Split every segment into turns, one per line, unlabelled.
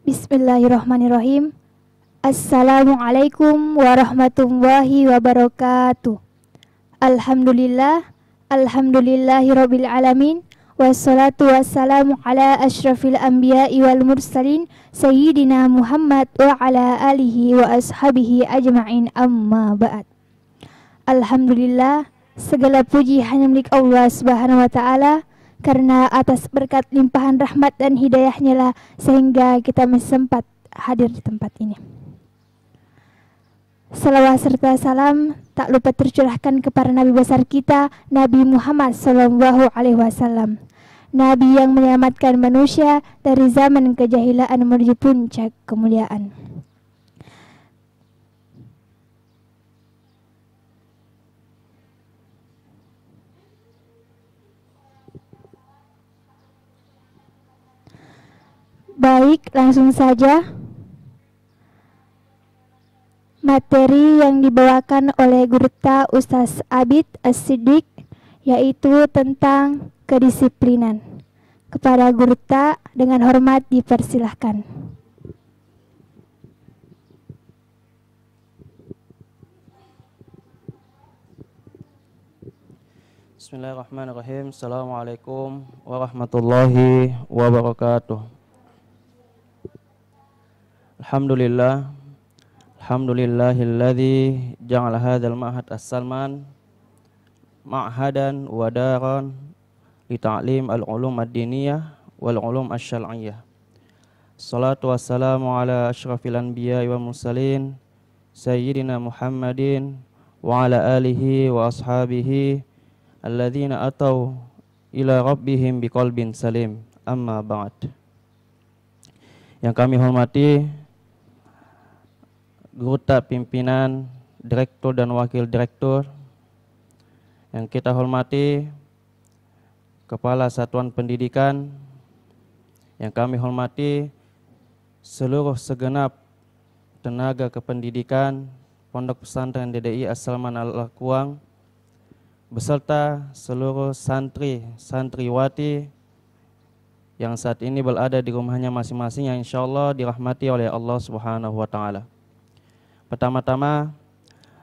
Bismillahirrahmanirrahim. Assalamualaikum warahmatullahi wabarakatuh. Alhamdulillah, alhamdulillahirabbil alamin. Wassalatu wassalamu ala asyrafil anbiya'i wal mursalin sayyidina Muhammad wa ala alihi wa ashabihi ajma'in, amma ba'd. Alhamdulillah, segala puji hanya milik Allah Subhanahu wa taala, karena atas berkat limpahan rahmat dan hidayahnya lah sehingga kita masih sempat hadir di tempat ini. Salawat serta salam tak lupa tercurahkan kepada Nabi besar kita, Nabi Muhammad SAW, Nabi yang menyelamatkan manusia dari zaman kejahilan menuju puncak kemuliaan. Baik, langsung saja. Materi yang dibawakan oleh Gurta Ustaz Abid As-Siddiq yaitu tentang kedisiplinan. Kepada Gurta dengan hormat dipersilahkan.
Bismillahirrahmanirrahim. Assalamualaikum warahmatullahi wabarakatuh. Alhamdulillah, alhamdulillahilladzi ja'ala hadzal ma'had as-salman ma'hadan wa daran li ta'lim al-ulum ad-diniyah wal ulum asy-syar'iyyah. Shalatu wassalamu ala asyrafil anbiya'i wal mursalin sayyidina Muhammadin wa ala alihi wa ashabihi alladzina atau ila rabbihim biqalbin salim, amma ba'd. Yang kami hormati Gurta pimpinan, direktur dan wakil direktur, yang kita hormati Kepala Satuan Pendidikan, yang kami hormati seluruh segenap tenaga kependidikan Pondok Pesantren DDI As-Salman Al-Lakuang, beserta seluruh santri, santriwati yang saat ini berada di rumahnya masing-masing yang insyaallah dirahmati oleh Allah Subhanahu wa taala. Pertama-tama,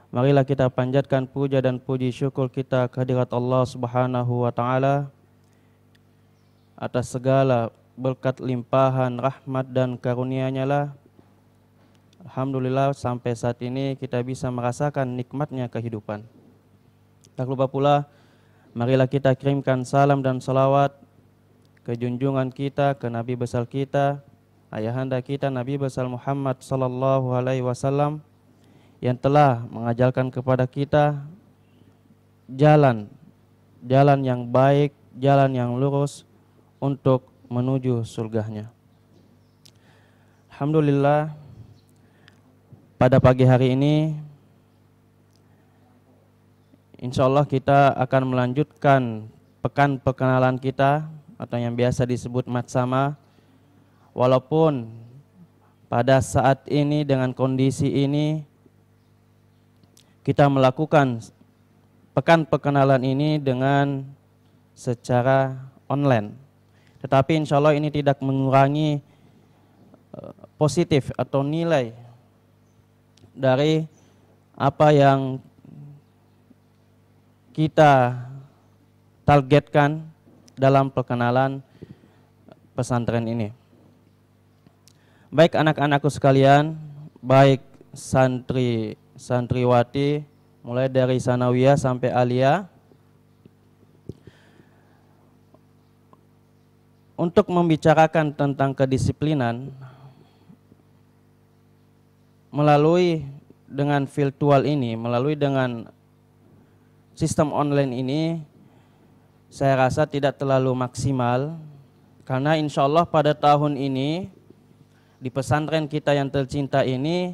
marilah kita panjatkan puja dan puji syukur kita kehadirat Allah Subhanahu wa taala atas segala berkat limpahan rahmat dan karunia-Nya lah. Alhamdulillah sampai saat ini kita bisa merasakan nikmatnya kehidupan. Tak lupa pula, marilah kita kirimkan salam dan salawat ke junjungan kita, ke Nabi besar kita, ayahanda kita Nabi besar Muhammad sallallahu alaihi wasallam, yang telah mengajarkan kepada kita jalan yang baik, jalan yang lurus untuk menuju surganya. Alhamdulillah, pada pagi hari ini insyaallah kita akan melanjutkan pekan perkenalan kita atau yang biasa disebut matsama. Walaupun pada saat ini dengan kondisi ini kita melakukan pekan perkenalan ini dengan secara online, tetapi insya Allah ini tidak mengurangi positif atau nilai dari apa yang kita targetkan dalam perkenalan pesantren ini. Baik anak-anakku sekalian, baik santriwati mulai dari sanawiyah sampai aliyah, untuk membicarakan tentang kedisiplinan melalui dengan virtual ini, melalui dengan sistem online ini, saya rasa tidak terlalu maksimal, karena insya Allah pada tahun ini di pesantren kita yang tercinta ini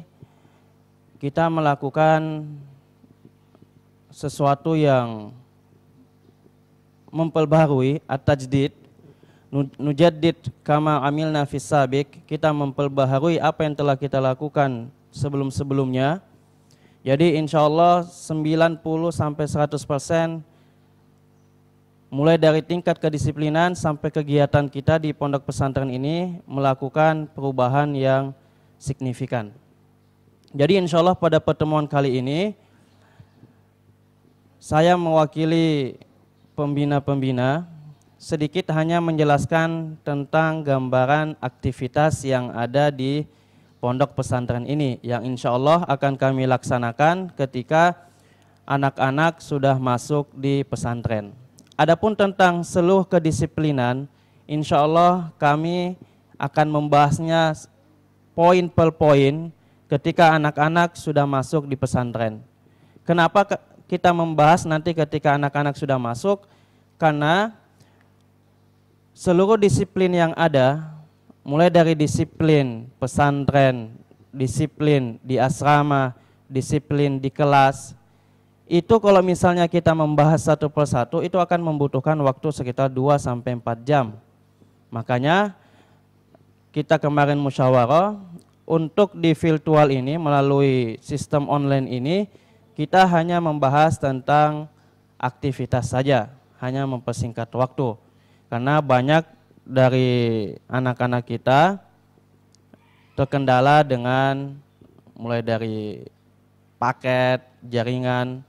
kita melakukan sesuatu yang memperbaharui at-tajdid, nujaddid kama amilna fis sabiq, kita memperbaharui apa yang telah kita lakukan sebelum-sebelumnya. Jadi insyaallah 90 sampai 100% mulai dari tingkat kedisiplinan sampai kegiatan kita di pondok pesantren ini melakukan perubahan yang signifikan. Jadi insya Allah pada pertemuan kali ini saya mewakili pembina-pembina sedikit hanya menjelaskan tentang gambaran aktivitas yang ada di pondok pesantren ini yang insya Allah akan kami laksanakan ketika anak-anak sudah masuk di pesantren. Adapun tentang seluruh kedisiplinan, insya Allah kami akan membahasnya poin per poin ketika anak-anak sudah masuk di pesantren. Kenapa kita membahas nanti ketika anak-anak sudah masuk? Karena seluruh disiplin yang ada, mulai dari disiplin pesantren, disiplin di asrama, disiplin di kelas, itu kalau misalnya kita membahas satu persatu itu akan membutuhkan waktu sekitar 2-4 jam. Makanya kita kemarin musyawarah untuk di virtual ini melalui sistem online ini kita hanya membahas tentang aktivitas saja, hanya mempersingkat waktu. Karena banyak dari anak-anak kita terkendala dengan mulai dari paket, jaringan,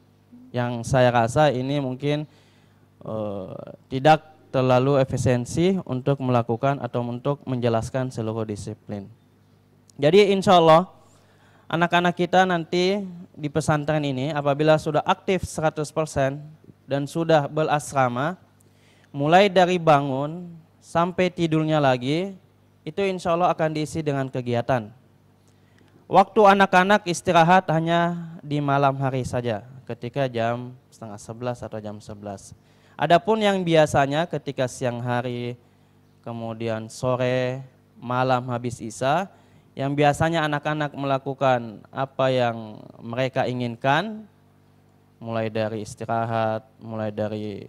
yang saya rasa ini mungkin tidak terlalu efisiensi untuk melakukan atau untuk menjelaskan seluruh disiplin. Jadi insya Allah anak-anak kita nanti di pesantren ini apabila sudah aktif 100% dan sudah berasrama, mulai dari bangun sampai tidurnya lagi, itu insya Allah akan diisi dengan kegiatan. Waktu anak-anak istirahat hanya di malam hari saja, ketika jam 10:30 atau jam 11. Adapun yang biasanya ketika siang hari, kemudian sore, malam habis isya, yang biasanya anak-anak melakukan apa yang mereka inginkan, mulai dari istirahat, mulai dari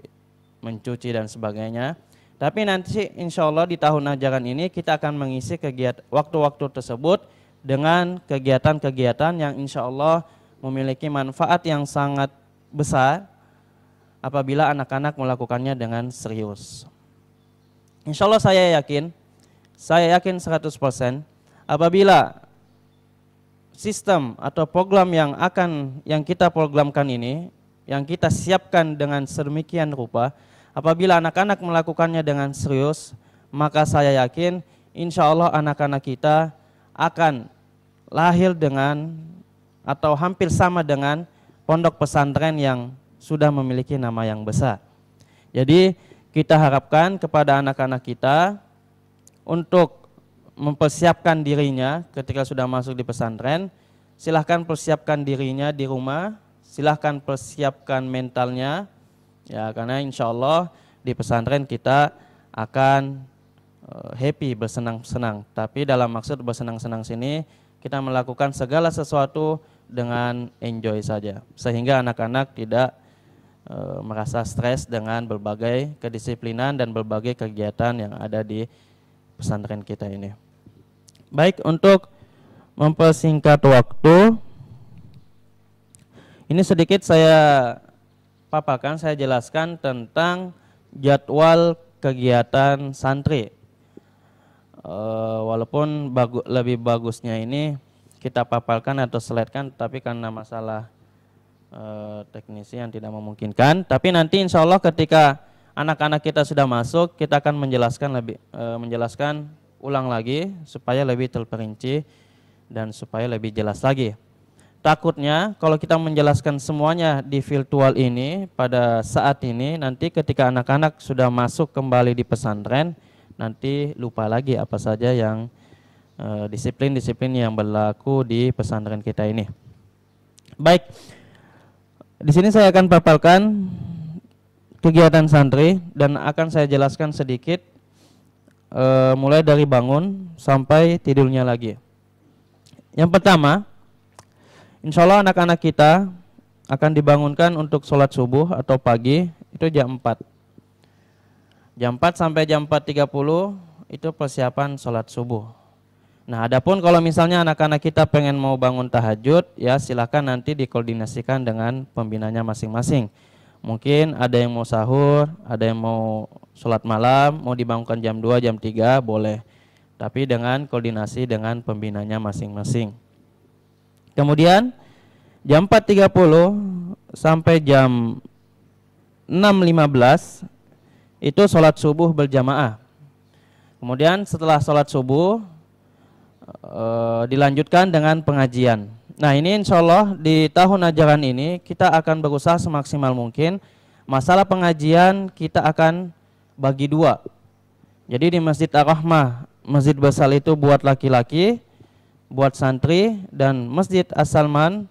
mencuci dan sebagainya. Tapi nanti insya Allah di tahun ajaran ini kita akan mengisi kegiatan waktu-waktu tersebut dengan kegiatan-kegiatan yang insya Allah memiliki manfaat yang sangat besar apabila anak-anak melakukannya dengan serius. Insya Allah saya yakin 100% apabila sistem atau program yang kita programkan ini, yang kita siapkan dengan sedemikian rupa, apabila anak-anak melakukannya dengan serius, maka saya yakin insya Allah anak-anak kita akan lahir dengan atau hampir sama dengan pondok pesantren yang sudah memiliki nama yang besar. Jadi kita harapkan kepada anak-anak kita untuk mempersiapkan dirinya ketika sudah masuk di pesantren, silahkan persiapkan dirinya di rumah, silahkan persiapkan mentalnya, ya karena insya Allah di pesantren kita akan happy, bersenang-senang. Tapi dalam maksud bersenang-senang sini kita melakukan segala sesuatu dengan enjoy saja, sehingga anak-anak tidak merasa stres dengan berbagai kedisiplinan dan berbagai kegiatan yang ada di pesantren kita ini. Baik, untuk mempersingkat waktu, ini sedikit saya paparkan, saya jelaskan tentang jadwal kegiatan santri. Walaupun lebih bagusnya ini kita paparkan atau slide-kan, tapi karena masalah teknisi yang tidak memungkinkan. Tapi nanti insya Allah ketika anak-anak kita sudah masuk, kita akan menjelaskan ulang lagi supaya lebih terperinci dan supaya lebih jelas lagi. Takutnya kalau kita menjelaskan semuanya di virtual ini pada saat ini, nanti ketika anak-anak sudah masuk kembali di pesantren, nanti lupa lagi apa saja yang disiplin-disiplin yang berlaku di pesantren kita ini. Baik, di sini saya akan paparkan kegiatan santri dan akan saya jelaskan sedikit mulai dari bangun sampai tidurnya lagi. Yang pertama, insya Allah anak-anak kita akan dibangunkan untuk sholat subuh atau pagi itu jam 4. Jam 4 sampai jam 4.30 itu persiapan sholat subuh. Nah, adapun kalau misalnya anak-anak kita pengen mau bangun tahajud, ya silakan nanti dikoordinasikan dengan pembinanya masing-masing. Mungkin ada yang mau sahur, ada yang mau sholat malam, mau dibangunkan jam 2, jam 3, boleh. Tapi dengan koordinasi dengan pembinanya masing-masing. Kemudian jam 4.30 sampai jam 6.15 itu sholat subuh berjamaah. Kemudian setelah sholat subuh dilanjutkan dengan pengajian. Nah, ini insya Allah di tahun ajaran ini kita akan berusaha semaksimal mungkin. Masalah pengajian kita akan bagi dua. Jadi di Masjid Ar-Rahmah, masjid besar itu buat laki-laki, buat santri, dan Masjid As-Salman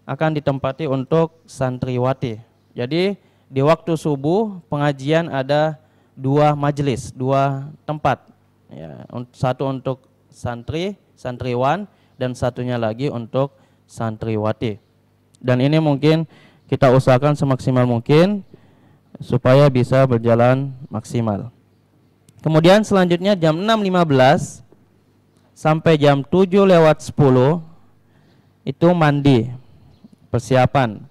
akan ditempati untuk santriwati. Jadi di waktu subuh pengajian ada 2 majelis, 2 tempat. Ya, satu untuk santriwan, dan satunya lagi untuk santriwati. Dan ini mungkin kita usahakan semaksimal mungkin supaya bisa berjalan maksimal. Kemudian selanjutnya jam 6.15 sampai jam 7:10 itu mandi, persiapan.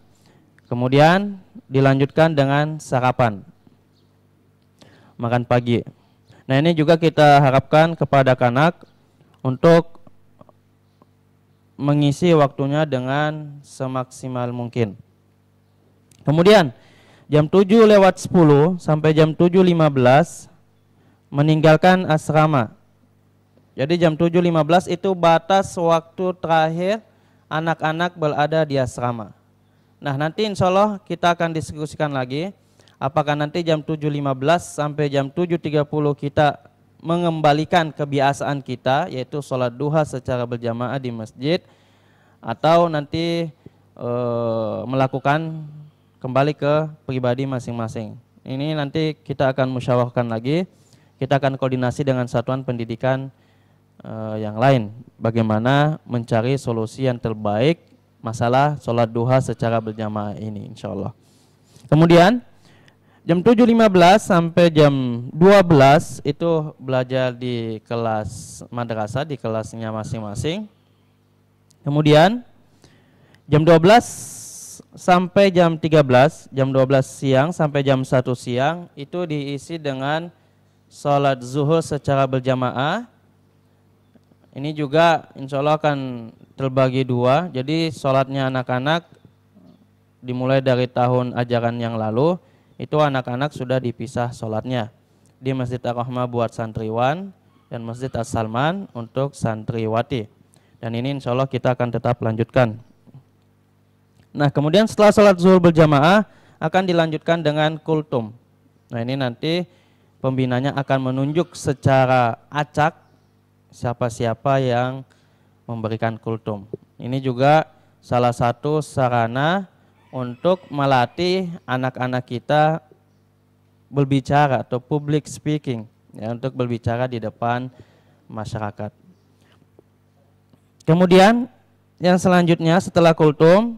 Kemudian dilanjutkan dengan sarapan, makan pagi. Nah, ini juga kita harapkan kepada kanak untuk mengisi waktunya dengan semaksimal mungkin. Kemudian jam 7:10 sampai jam 7.15 meninggalkan asrama. Jadi jam 7.15 itu batas waktu terakhir anak-anak berada di asrama. Nah, nanti insya Allah kita akan diskusikan lagi apakah nanti jam 7.15 sampai jam 7.30 kita mengembalikan kebiasaan kita, yaitu sholat duha secara berjamaah di masjid, atau nanti melakukan kembali ke pribadi masing-masing. Ini nanti kita akan musyawarahkan lagi, kita akan koordinasi dengan satuan pendidikan yang lain, bagaimana mencari solusi yang terbaik masalah sholat duha secara berjamaah ini insya Allah. Kemudian jam 7.15 sampai jam 12 itu belajar di kelas madrasah, di kelasnya masing-masing. Kemudian jam 12 sampai jam 13, jam 12 siang sampai jam 1 siang itu diisi dengan sholat zuhur secara berjamaah. Ini juga insya Allah akan terbagi 2. Jadi sholatnya anak-anak dimulai dari tahun ajaran yang lalu, itu anak-anak sudah dipisah sholatnya di Masjid Ar-Rahmah buat santriwan dan Masjid As-Salman untuk santriwati. Dan ini insya Allah kita akan tetap lanjutkan. Nah, kemudian setelah sholat zuhur berjamaah akan dilanjutkan dengan kultum. Nah, ini nanti pembinanya akan menunjuk secara acak siapa-siapa yang memberikan kultum. Ini juga salah satu sarana untuk melatih anak-anak kita berbicara atau public speaking, ya, untuk berbicara di depan masyarakat. Kemudian yang selanjutnya setelah kultum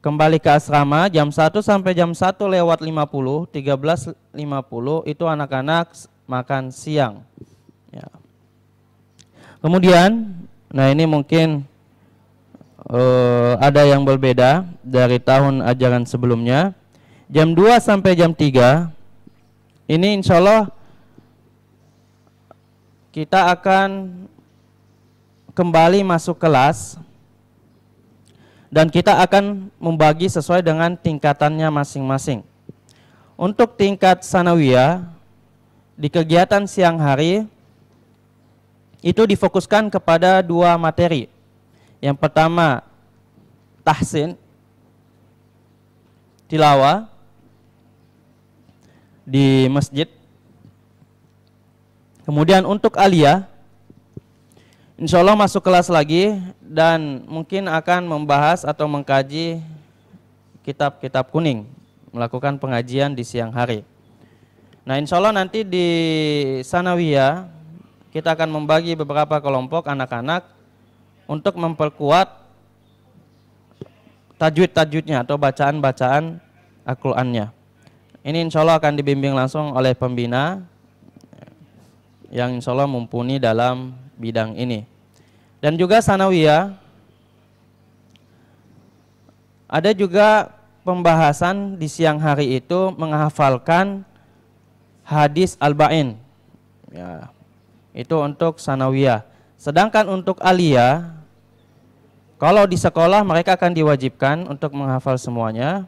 kembali ke asrama jam 1 sampai jam 1:50, 13.50 itu anak-anak makan siang. Ya. Kemudian, nah ini mungkin ada yang berbeda dari tahun ajaran sebelumnya. Jam 2 sampai jam 3 ini insya Allah kita akan kembali masuk kelas dan kita akan membagi sesuai dengan tingkatannya masing-masing. Untuk tingkat sanawiyah di kegiatan siang hari itu difokuskan kepada 2 materi. Yang pertama tahsin, tilawah di masjid. Kemudian untuk aliyah, insya Allah masuk kelas lagi dan mungkin akan membahas atau mengkaji kitab-kitab kuning, melakukan pengajian di siang hari. Nah, insya Allah nanti di sanawiyah kita akan membagi beberapa kelompok anak-anak untuk memperkuat tajwid-tajwidnya atau bacaan-bacaan Al-Qur'annya. Ini insya Allah akan dibimbing langsung oleh pembina yang insya Allah mumpuni dalam bidang ini. Dan juga sanawiyah ada juga pembahasan di siang hari itu menghafalkan hadis Arba'in. Ya, itu untuk sanawiyah. Sedangkan untuk aliyah, kalau di sekolah mereka akan diwajibkan untuk menghafal semuanya.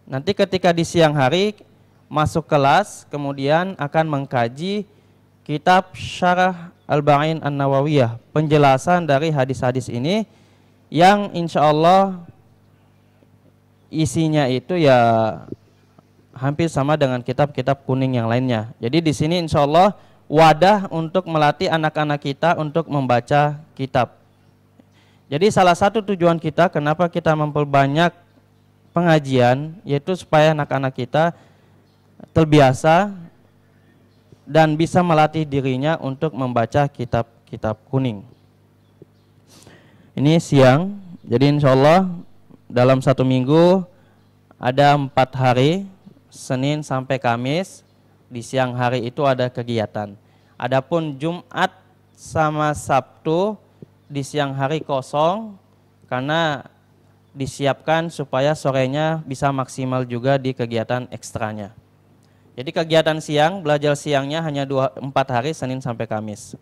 Nanti ketika di siang hari masuk kelas, kemudian akan mengkaji kitab Syarah Arba'in An-Nawawiyah, penjelasan dari hadis-hadis ini yang insya Allah isinya itu ya hampir sama dengan kitab-kitab kuning yang lainnya. Jadi di sini insya Allah wadah untuk melatih anak-anak kita untuk membaca kitab. Jadi salah satu tujuan kita kenapa kita memperbanyak pengajian, yaitu supaya anak-anak kita terbiasa dan bisa melatih dirinya untuk membaca kitab-kitab kuning. Ini siang, jadi insya Allah dalam 1 minggu ada 4 hari, Senin sampai Kamis. Di siang hari itu ada kegiatan. Adapun Jumat sama Sabtu di siang hari kosong karena disiapkan supaya sorenya bisa maksimal juga di kegiatan ekstranya. Jadi kegiatan siang, belajar siangnya hanya 4 hari, Senin sampai Kamis.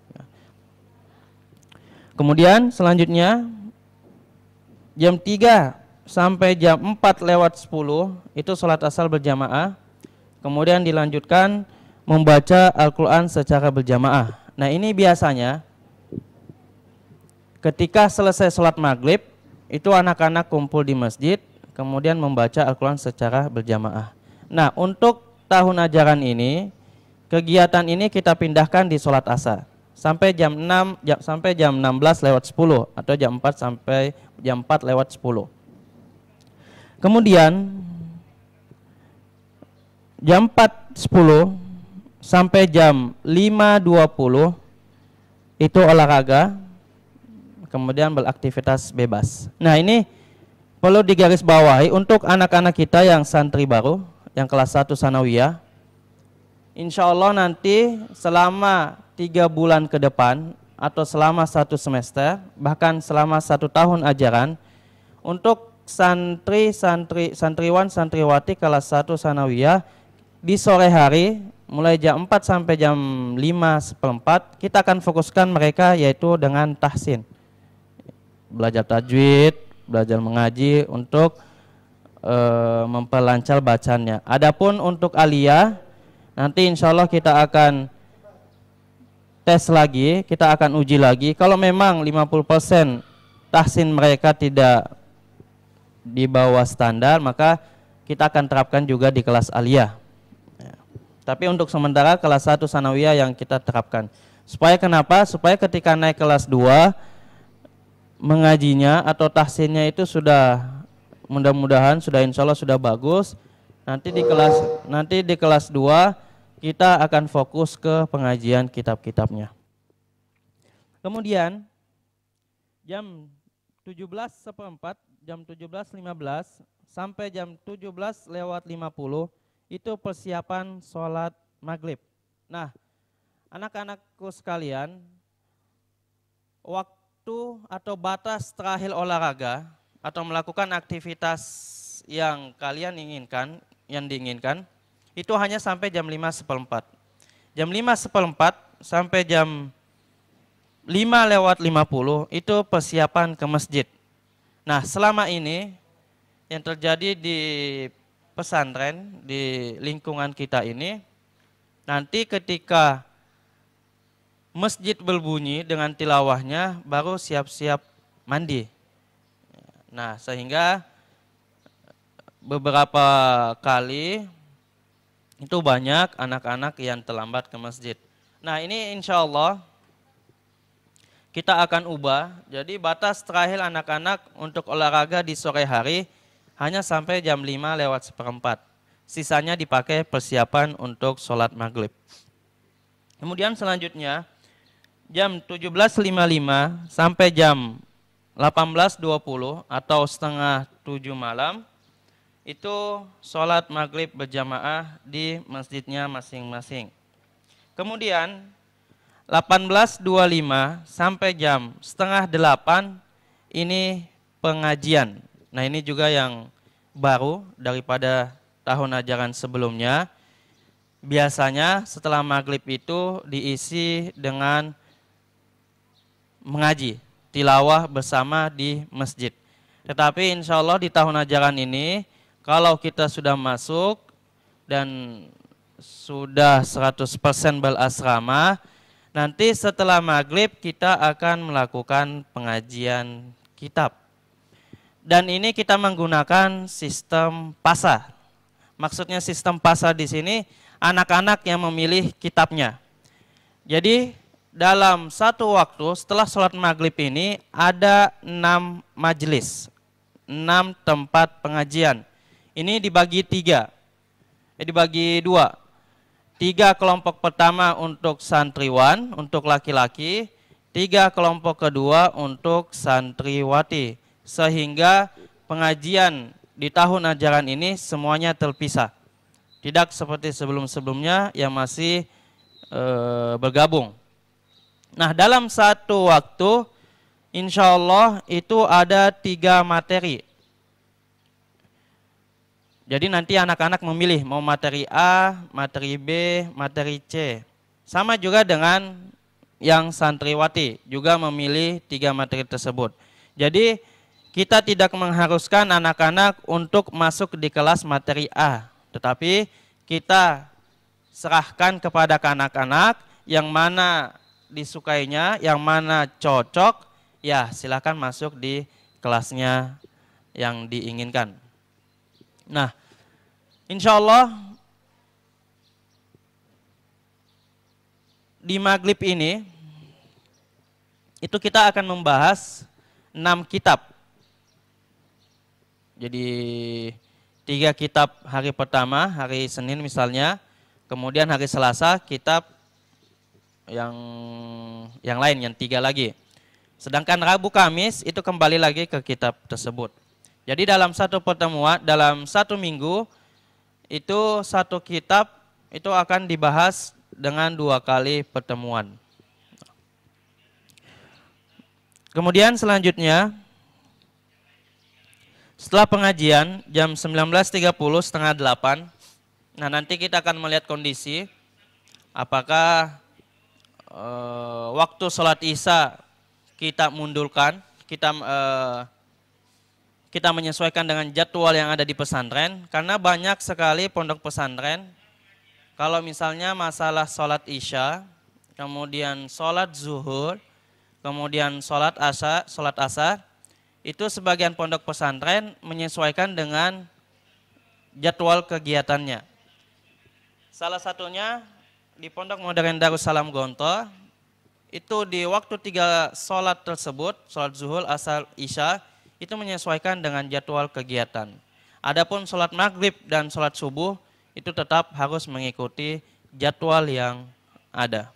Kemudian selanjutnya jam 3 sampai jam 4:10 itu sholat asar berjamaah. Kemudian dilanjutkan membaca Al-Quran secara berjamaah. Nah ini biasanya ketika selesai sholat maghrib itu anak-anak kumpul di masjid kemudian membaca Al-Quran secara berjamaah. Nah untuk tahun ajaran ini kegiatan ini kita pindahkan di sholat asar sampai jam 16:10 atau jam 4 sampai jam 4:10. Kemudian jam 4:10 sampai jam 5:20 itu olahraga, kemudian beraktivitas bebas. Nah ini perlu digarisbawahi untuk anak-anak kita yang santri baru, yang kelas 1 sanawiyah. Insya Allah nanti selama 3 bulan ke depan atau selama 1 semester, bahkan selama 1 tahun ajaran, untuk santriwan santriwati kelas 1 sanawiyah di sore hari mulai jam 4 sampai jam 5:15 kita akan fokuskan mereka yaitu dengan tahsin, belajar tajwid, belajar mengaji untuk memperlancar bacanya. Adapun untuk aliyah nanti insya Allah kita akan tes lagi, kita akan uji lagi. Kalau memang 50% tahsin mereka tidak di bawah standar, maka kita akan terapkan juga di kelas aliyah. Ya. Tapi untuk sementara kelas 1 sanawiyah yang kita terapkan. Supaya kenapa? Supaya ketika naik kelas 2 mengajinya atau tahsinnya itu sudah mudah-mudahan sudah insya Allah sudah bagus. Nanti di kelas 2 kita akan fokus ke pengajian kitab-kitabnya. Kemudian jam 17:15, jam 17:15 sampai jam 17:50 itu persiapan sholat maghrib. Nah, anak-anakku sekalian, waktu atau batas terakhir olahraga atau melakukan aktivitas yang kalian inginkan, yang diinginkan, itu hanya sampai jam 5:15. Jam 5:15 sampai jam 5:50 itu persiapan ke masjid. Nah, selama ini yang terjadi di pesantren, di lingkungan kita ini, nanti ketika masjid berbunyi dengan tilawahnya baru siap-siap mandi. Nah, sehingga beberapa kali itu banyak anak-anak yang terlambat ke masjid. Nah ini insya Allah kita akan ubah. Jadi batas terakhir anak-anak untuk olahraga di sore hari hanya sampai jam 5:04. Sisanya dipakai persiapan untuk sholat maghrib. Kemudian selanjutnya jam 17:55 sampai jam 18:20 atau setengah 7 malam itu sholat maghrib berjamaah di masjidnya masing-masing. Kemudian 18:25 sampai jam setengah 8 ini pengajian. Nah ini juga yang baru daripada tahun ajaran sebelumnya. Biasanya setelah maghrib itu diisi dengan mengaji, tilawah bersama di masjid. Tetapi insya Allah di tahun ajaran ini, kalau kita sudah masuk dan sudah 100% berasrama, nanti setelah maghrib kita akan melakukan pengajian kitab. Dan ini kita menggunakan sistem PASA. Maksudnya sistem PASA di sini anak-anak yang memilih kitabnya. Jadi dalam satu waktu setelah sholat maghrib ini ada 6 majelis, 6 tempat pengajian. Ini dibagi 2. 3 kelompok pertama untuk santriwan, untuk laki-laki, 3 kelompok kedua untuk santriwati. Sehingga pengajian di tahun ajaran ini semuanya terpisah. Tidak seperti sebelum-sebelumnya yang masih bergabung. Nah, dalam satu waktu insya Allah itu ada 3 materi. Jadi nanti anak-anak memilih mau materi A, materi B, materi C. Sama juga dengan yang santriwati juga memilih 3 materi tersebut. Jadi kita tidak mengharuskan anak-anak untuk masuk di kelas materi A. Tetapi kita serahkan kepada anak-anak yang mana disukainya, yang mana cocok, ya silakan masuk di kelasnya yang diinginkan. Nah, insya Allah di maghrib ini itu kita akan membahas 6 kitab. Jadi 3 kitab hari pertama, hari Senin misalnya, kemudian hari Selasa kitab yang lain, yang 3 lagi. Sedangkan Rabu Kamis itu kembali lagi ke kitab tersebut. Jadi dalam satu pertemuan, dalam satu minggu, itu satu kitab itu akan dibahas dengan 2 kali pertemuan. Kemudian selanjutnya, setelah pengajian jam 19.30 setengah 8, nah nanti kita akan melihat kondisi apakah waktu sholat isya kita mundurkan, kita menyesuaikan dengan jadwal yang ada di pesantren, karena banyak sekali pondok pesantren kalau misalnya masalah sholat isya, kemudian sholat zuhur, kemudian sholat asar, itu sebagian pondok pesantren menyesuaikan dengan jadwal kegiatannya. Salah satunya di Pondok Modern Darussalam Gontor, itu di waktu 3 sholat tersebut, sholat zuhur, asar, isya, itu menyesuaikan dengan jadwal kegiatan. Adapun sholat maghrib dan sholat subuh, itu tetap harus mengikuti jadwal yang ada.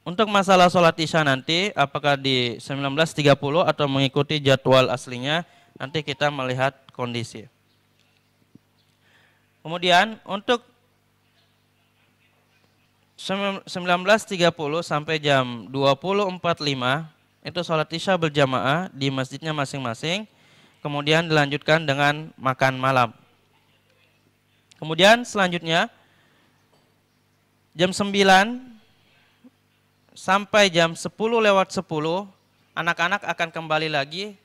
Untuk masalah sholat isya nanti, apakah di 19.30 atau mengikuti jadwal aslinya, nanti kita melihat kondisi. Kemudian untuk 19.30 sampai jam 20.45, itu sholat isya berjamaah di masjidnya masing-masing, kemudian dilanjutkan dengan makan malam. Kemudian selanjutnya, jam 9 sampai jam 10:10, anak-anak akan kembali lagi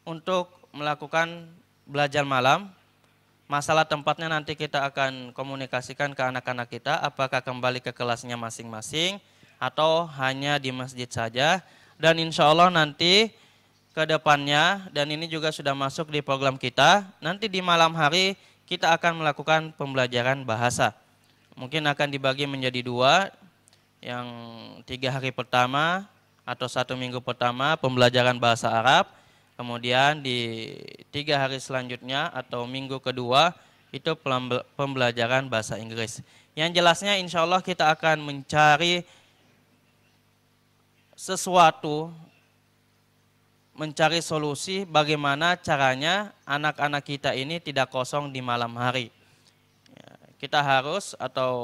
untuk melakukan belajar malam. Masalah tempatnya nanti kita akan komunikasikan ke anak-anak kita, apakah kembali ke kelasnya masing-masing atau hanya di masjid saja. Dan insya Allah nanti ke depannya, dan ini juga sudah masuk di program kita, nanti di malam hari kita akan melakukan pembelajaran bahasa. Mungkin akan dibagi menjadi 2, yang 3 hari pertama atau 1 minggu pertama pembelajaran bahasa Arab, kemudian di 3 hari selanjutnya atau minggu kedua itu pembelajaran bahasa Inggris. Yang jelasnya insya Allah kita akan mencari sesuatu, mencari solusi bagaimana caranya anak-anak kita ini tidak kosong di malam hari. Kita harus atau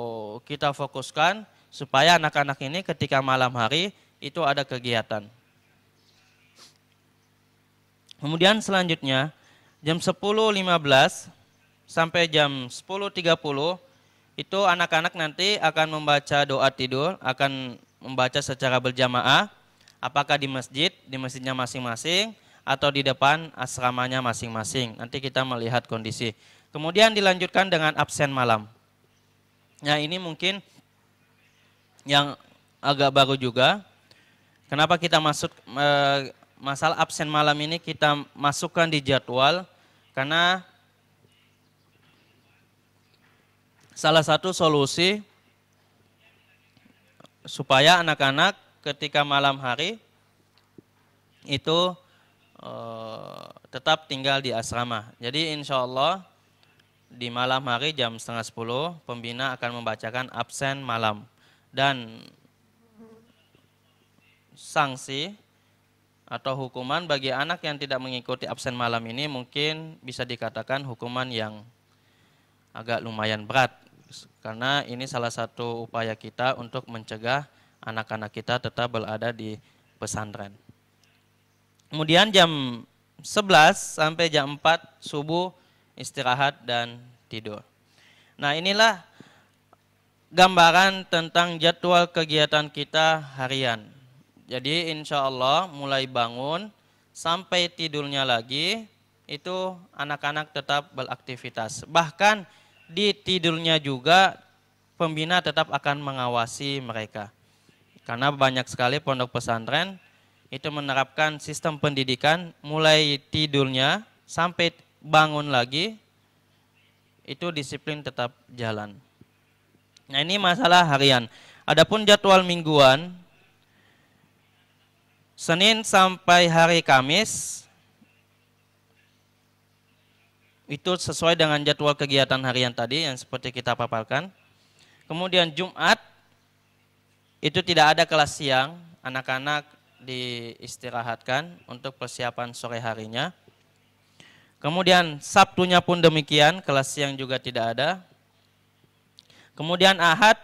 kita fokuskan supaya anak-anak ini ketika malam hari itu ada kegiatan. Kemudian selanjutnya Jam 10.15 sampai jam 10.30 itu anak-anak nanti akan membaca doa tidur, akan membaca secara berjamaah, apakah di masjidnya masing-masing, atau di depan asramanya masing-masing. Nanti kita melihat kondisi. Kemudian dilanjutkan dengan absen malam. Nah ini mungkin yang agak baru juga. Kenapa kita masuk masalah absen malam ini kita masukkan di jadwal, karena salah satu solusi supaya anak-anak ketika malam hari itu tetap tinggal di asrama. Jadi insya Allah di malam hari jam 9:30 pembina akan membacakan absen malam. Dan sanksi atau hukuman bagi anak yang tidak mengikuti absen malam ini mungkin bisa dikatakan hukuman yang agak lumayan berat. Karena ini salah satu upaya kita untuk mencegah anak-anak kita tetap berada di pesantren. Kemudian jam 11 sampai jam 4 subuh istirahat dan tidur. Nah inilah gambaran tentang jadwal kegiatan kita harian. Jadi insya Allah mulai bangun sampai tidurnya lagi itu anak-anak tetap beraktivitas. Bahkan di tidurnya juga pembina tetap akan mengawasi mereka. Karena banyak sekali pondok pesantren itu menerapkan sistem pendidikan mulai tidurnya sampai bangun lagi itu disiplin tetap jalan. Nah ini masalah harian. Adapun jadwal mingguan, Senin sampai hari Kamis itu sesuai dengan jadwal kegiatan harian tadi yang seperti kita paparkan. Kemudian Jumat itu tidak ada kelas siang, anak-anak diistirahatkan untuk persiapan sore harinya. Kemudian Sabtunya pun demikian, kelas siang juga tidak ada. Kemudian Ahad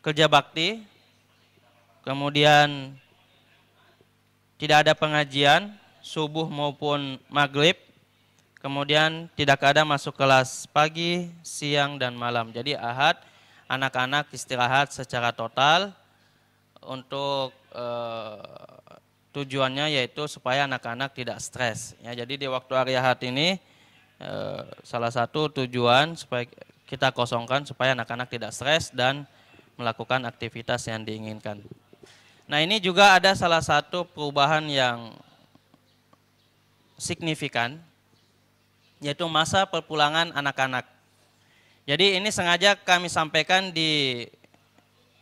kerja bakti. Kemudian tidak ada pengajian subuh maupun maghrib. Kemudian tidak ada masuk kelas pagi, siang, dan malam. Jadi Ahad anak-anak istirahat secara total untuk tujuannya yaitu supaya anak-anak tidak stres. Ya, jadi di waktu hari Ahad ini salah satu tujuan supaya kita kosongkan supaya anak-anak tidak stres dan melakukan aktivitas yang diinginkan. Nah ini juga ada salah satu perubahan yang signifikan, yaitu masa perpulangan anak-anak. Jadi ini sengaja kami sampaikan di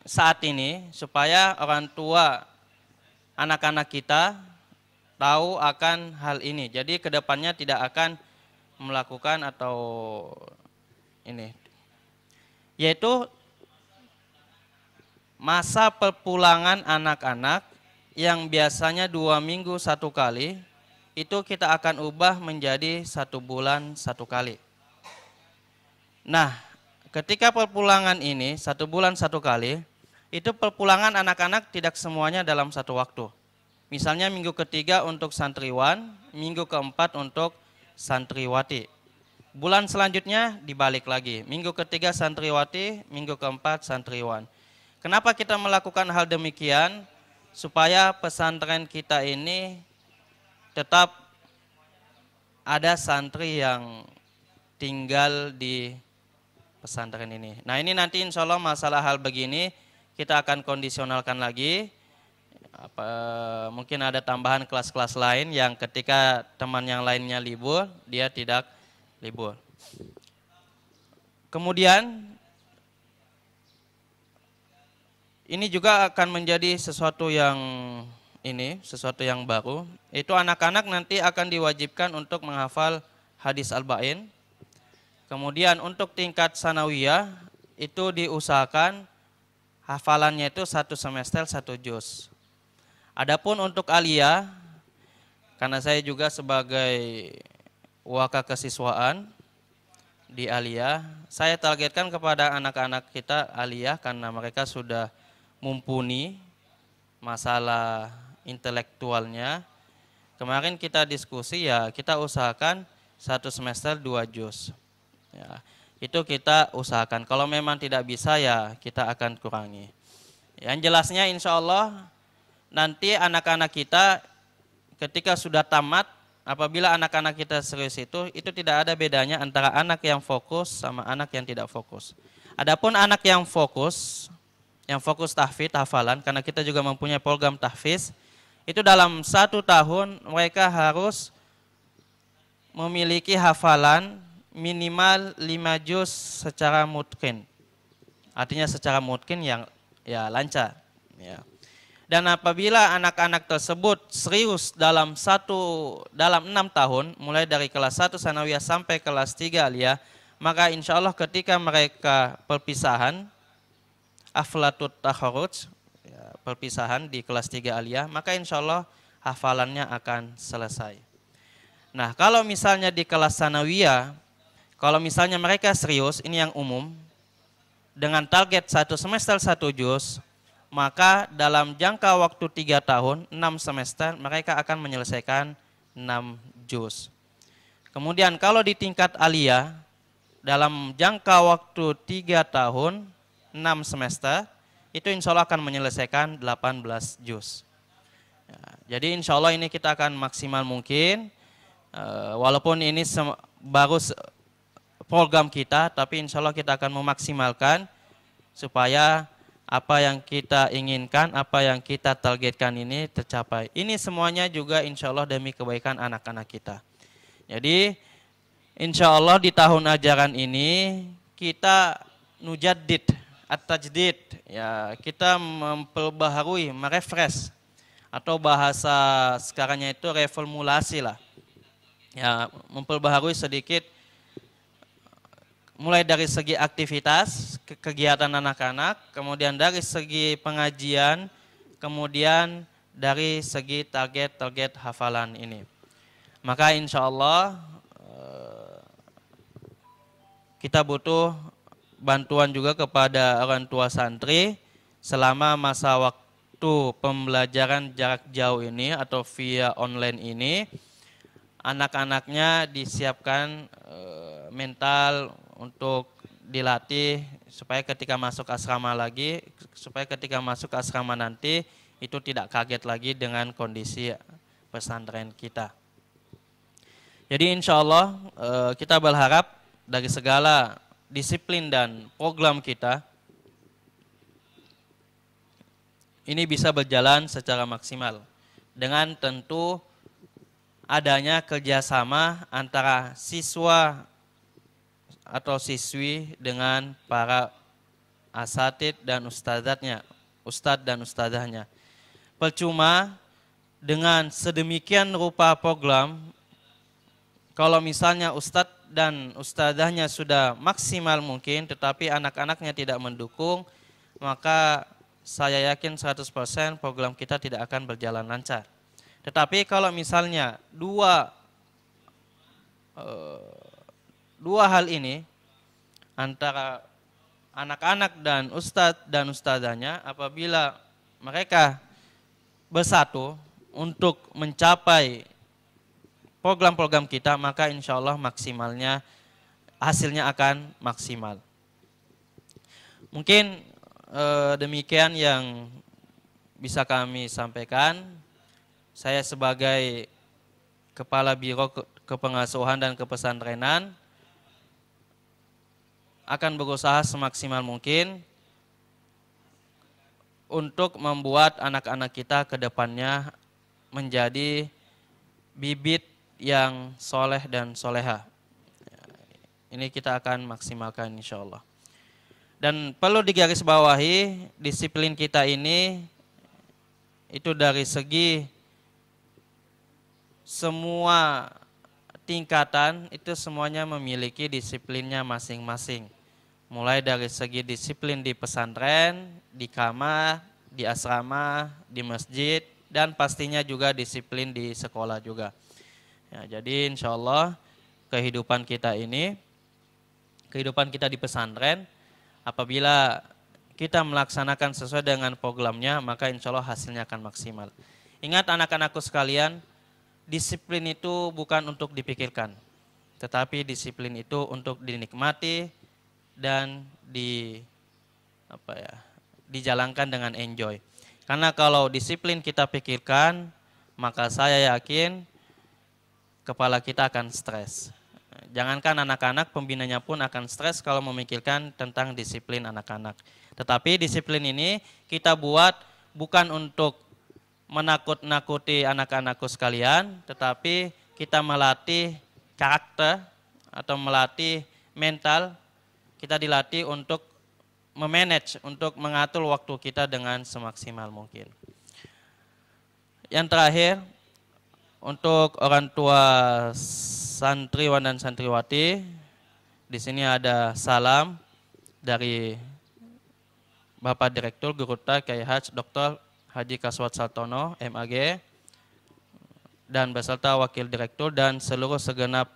saat ini supaya orang tua anak-anak kita tahu akan hal ini. Jadi kedepannya tidak akan melakukan atau ini, yaitu masa perpulangan anak-anak yang biasanya 2 minggu 1 kali, itu kita akan ubah menjadi 1 bulan 1 kali. Nah, ketika perpulangan ini 1 bulan 1 kali, itu perpulangan anak-anak tidak semuanya dalam satu waktu. Misalnya minggu ketiga untuk santriwan, minggu keempat untuk santriwati. Bulan selanjutnya dibalik lagi, minggu ketiga santriwati, minggu keempat santriwan. Kenapa kita melakukan hal demikian? Supaya pesantren kita ini tetap ada santri yang tinggal di pesantren ini. Nah ini nanti insya Allah masalah hal begini kita akan kondisionalkan lagi. Mungkin ada tambahan kelas-kelas lain yang ketika teman yang lainnya libur, dia tidak libur. Kemudian ini juga akan menjadi sesuatu yang baru. Itu anak-anak nanti akan diwajibkan untuk menghafal hadis Arba'in. Kemudian untuk tingkat sanawiyah itu diusahakan hafalannya itu 1 semester 1 juz. Adapun untuk aliyah, karena saya juga sebagai waka kesiswaan di aliyah, saya targetkan kepada anak-anak kita aliyah karena mereka sudah mumpuni masalah intelektualnya. kemarin kita diskusi ya kita usahakan 1 semester 2 juz. Ya, itu kita usahakan. Kalau memang tidak bisa ya kita akan kurangi. Yang jelasnya insya Allah nanti anak-anak kita ketika sudah tamat, apabila anak-anak kita serius itu tidak ada bedanya antara anak yang fokus sama anak yang tidak fokus. Adapun anak yang fokus tahfidz, hafalan, karena kita juga mempunyai program tahfidz, itu dalam 1 tahun mereka harus memiliki hafalan minimal 5 juz secara mutqin. Artinya secara mutqin yang ya lancar. Ya. Dan apabila anak-anak tersebut serius dalam 6 tahun, mulai dari kelas 1 sanawiyah sampai kelas 3 aliyah, maka insya Allah ketika mereka perpisahan, aflatut takharuj, ya, perpisahan di kelas 3 aliyah, maka insya Allah hafalannya akan selesai. Nah kalau misalnya di kelas sanawiyah, kalau misalnya mereka serius, ini yang umum, dengan target 1 semester 1 juz, maka dalam jangka waktu 3 tahun, 6 semester, mereka akan menyelesaikan 6 juz. Kemudian kalau di tingkat aliyah, dalam jangka waktu 3 tahun, 6 semester, itu insya Allah akan menyelesaikan 18 juz. Ya, jadi insya Allah ini kita akan maksimal mungkin, walaupun ini baru program kita, tapi insya Allah kita akan memaksimalkan supaya apa yang kita inginkan, apa yang kita targetkan ini tercapai. Ini semuanya juga insya Allah demi kebaikan anak-anak kita. Jadi insya Allah di tahun ajaran ini kita nujaddid, at-tajdid, ya, kita memperbaharui, merefresh, atau bahasa sekarangnya itu reformulasi lah. Ya, memperbaharui sedikit mulai dari segi aktivitas, kegiatan anak-anak, kemudian dari segi pengajian, kemudian dari segi target hafalan ini. Maka insya Allah kita butuh bantuan juga kepada orang tua santri selama masa waktu pembelajaran jarak jauh ini atau via online ini, anak-anaknya disiapkan mental untuk dilatih supaya ketika masuk asrama lagi, supaya ketika masuk asrama nanti itu tidak kaget lagi dengan kondisi pesantren kita. Jadi insya Allah kita berharap dari segala disiplin dan program kita ini bisa berjalan secara maksimal dengan tentu adanya kerjasama antara siswa atau siswi dengan para asatid dan ustadzatnya, ustadz dan ustadzahnya. Percuma dengan sedemikian rupa program, kalau misalnya ustadz dan ustadzahnya sudah maksimal mungkin, tetapi anak-anaknya tidak mendukung, maka saya yakin 100% program kita tidak akan berjalan lancar. Tetapi kalau misalnya dua hal ini antara anak-anak dan ustadz dan ustadzahnya, apabila mereka bersatu untuk mencapai program-program kita, maka insya Allah maksimalnya hasilnya akan maksimal. Mungkin demikian yang bisa kami sampaikan. Saya sebagai Kepala Biro Kepengasuhan dan Kepesantrenan akan berusaha semaksimal mungkin untuk membuat anak-anak kita ke depannya menjadi bibit yang soleh dan soleha. Ini kita akan maksimalkan insya Allah. Dan perlu digarisbawahi, disiplin kita ini itu dari segi semua tingkatan itu semuanya memiliki disiplinnya masing-masing. Mulai dari segi disiplin di pesantren, di kamar, di asrama, di masjid, dan pastinya juga disiplin di sekolah juga. Ya, jadi insya Allah kehidupan kita di pesantren, apabila kita melaksanakan sesuai dengan programnya, maka insya Allah hasilnya akan maksimal. Ingat anak-anakku sekalian, disiplin itu bukan untuk dipikirkan, tetapi disiplin itu untuk dinikmati dan dijalankan dengan enjoy. Karena kalau disiplin kita pikirkan, maka saya yakin kepala kita akan stres. Jangankan anak-anak, pembinanya pun akan stres kalau memikirkan tentang disiplin anak-anak. Tetapi disiplin ini kita buat bukan untuk menakut-nakuti anak-anakku sekalian, tetapi kita melatih karakter atau melatih mental, kita dilatih untuk memanage, untuk mengatur waktu kita dengan semaksimal mungkin. Yang terakhir, untuk orang tua santriwan dan santriwati, di sini ada salam dari Bapak Direktur Guruta Kyai Haj Dr. Haji Kaswat Sartono, MAG, dan beserta Wakil Direktur dan seluruh segenap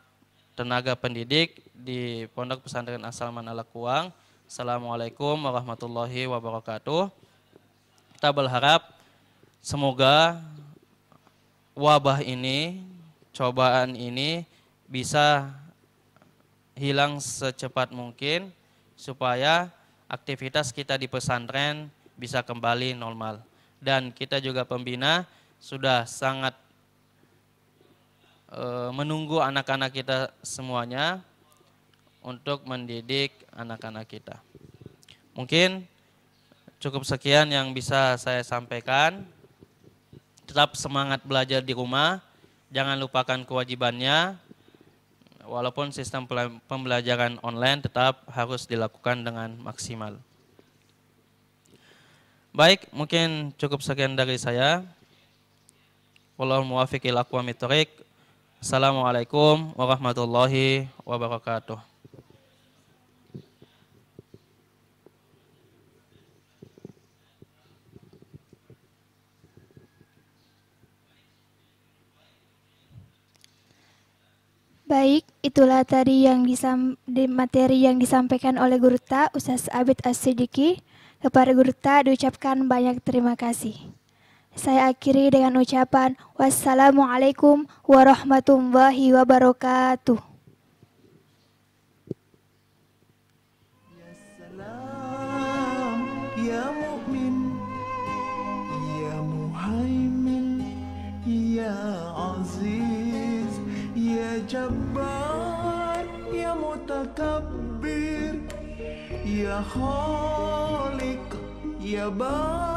tenaga pendidik di Pondok Pesantren As-Salman Alakuang. Assalamualaikum warahmatullahi wabarakatuh. Kita berharap semoga wabah ini, cobaan ini bisa hilang secepat mungkin supaya aktivitas kita di pesantren bisa kembali normal. Dan kita juga pembina sudah sangat menunggu anak-anak kita semuanya untuk mendidik anak-anak kita. Mungkin cukup sekian yang bisa saya sampaikan. Tetap semangat belajar di rumah, jangan lupakan kewajibannya. Walaupun sistem pembelajaran online tetap harus dilakukan dengan maksimal. Baik, mungkin cukup sekian dari saya. Wallahul muwaffiq ila aqwamit thoriq. Assalamualaikum warahmatullahi wabarakatuh.
Baik, itulah tadi materi yang disampaikan oleh Guru Ta, Ustaz Abid As-Siddiqi. Kepada Guru Ta diucapkan banyak terima kasih. Saya akhiri dengan ucapan wassalamualaikum warahmatullahi wabarakatuh.
Ya salam, ya mu'min, ya muhaimin, ya aziz, ya jabbar, ya mutakabbir, ya khaliq, ya bar.